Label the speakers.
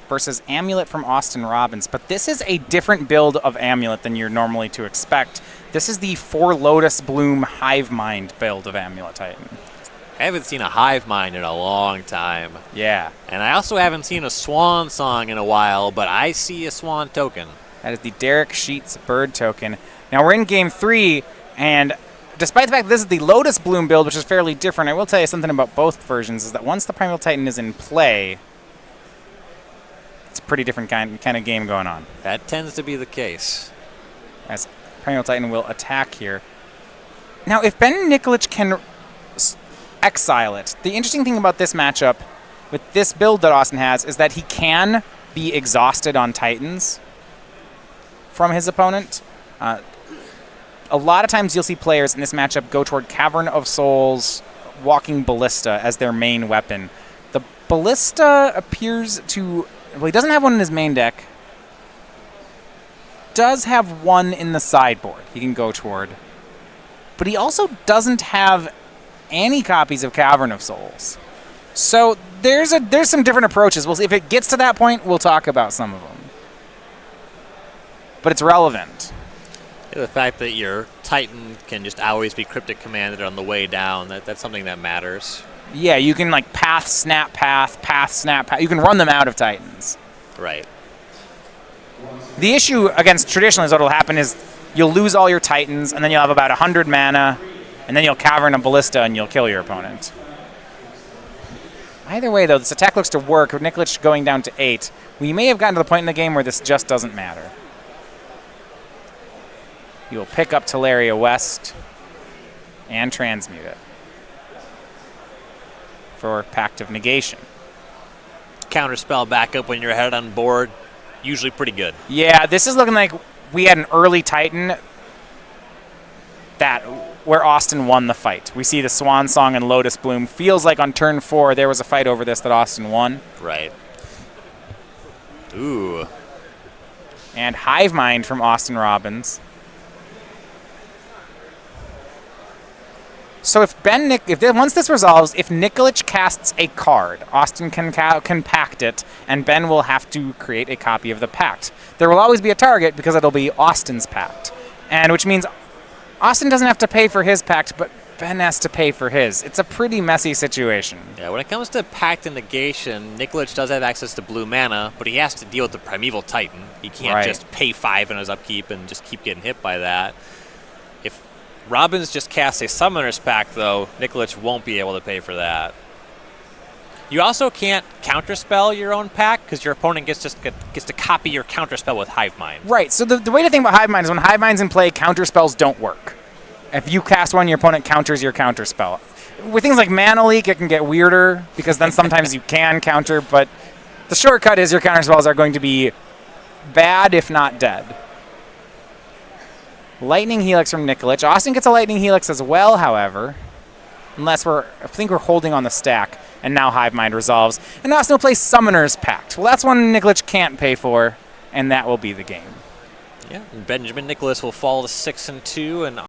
Speaker 1: versus Amulet from Austin Robbins. But this is a different build of Amulet than you're normally to expect. This is the 4 Lotus Bloom Hive Mind build of Amulet Titan.
Speaker 2: I haven't seen a Hive Mind in a long time.
Speaker 1: Yeah.
Speaker 2: And I also haven't seen a Swan Song in a while, but I see a Swan token.
Speaker 1: That is the Derek Sheets bird token. Now we're in game 3, and despite the fact that this is the Lotus Bloom build, which is fairly different, I will tell you something about both versions, is that once the Primal Titan is in play, it's a pretty different kind of game going on.
Speaker 2: That tends to be the case.
Speaker 1: As Primal Titan will attack here. Now, if Ben Nikolich can exile it, the interesting thing about this matchup with this build that Austin has is that he can be exhausted on Titans from his opponent. A lot of times you'll see players in this matchup go toward Cavern of Souls, Walking Ballista as their main weapon. The Ballista appears to... Well, he doesn't have one in his main deck. Does have one in the sideboard he can go toward. But he also doesn't have any copies of Cavern of Souls. So there's some different approaches. Well, if it gets to that point, we'll talk about some of them. But it's relevant.
Speaker 2: The fact that your Titan can just always be Cryptic Commanded on the way down, that's something that matters.
Speaker 1: Yeah, you can like path, snap, path. You can run them out of Titans.
Speaker 2: Right.
Speaker 1: The issue against traditionally is what will happen is you'll lose all your Titans, and then you'll have about 100 mana, and then you'll Cavern a Ballista, and you'll kill your opponent. Either way, though, this attack looks to work. With Nikolich going down to 8, we may have gotten to the point in the game where this just doesn't matter. You will pick up Teleria West and transmute it for Pact of Negation.
Speaker 2: Counterspell back up when you're ahead on board, usually pretty good.
Speaker 1: Yeah, this is looking like we had an early Titan where Austin won the fight. We see the Swan Song and Lotus Bloom. Feels like on turn 4 there was a fight over this that Austin won.
Speaker 2: Right. Ooh.
Speaker 1: And Hive Mind from Austin Robbins. So once this resolves, if Nikolich casts a card, Austin can pact it, and Ben will have to create a copy of the pact. There will always be a target because it'll be Austin's pact, and which means Austin doesn't have to pay for his pact, but Ben has to pay for his. It's a pretty messy situation.
Speaker 2: Yeah, when it comes to Pact and Negation, Nikolich does have access to blue mana, but he has to deal with the Primeval Titan. He can't just pay 5 in his upkeep and just keep getting hit by that. If Robbins just casts a Summoner's Pact, though, Nikolich won't be able to pay for that. You also can't counterspell your own pact because your opponent gets to copy your counterspell with Hive Mind.
Speaker 1: Right, so the way to think about Hive Mind is when Hive Mind's in play, counterspells don't work. If you cast one, your opponent counters your counterspell. With things like Mana Leak, it can get weirder because then sometimes you can counter, but the shortcut is your counterspells are going to be bad, if not dead. Lightning Helix from Nikolich. Austin gets a Lightning Helix as well, however, unless I think we're holding on the stack, and now Hive Mind resolves. And Austin will play Summoner's Pact. Well, that's one Nikolich can't pay for, and that will be the game.
Speaker 2: Yeah, and Benjamin Nicholas will fall to 6-2, and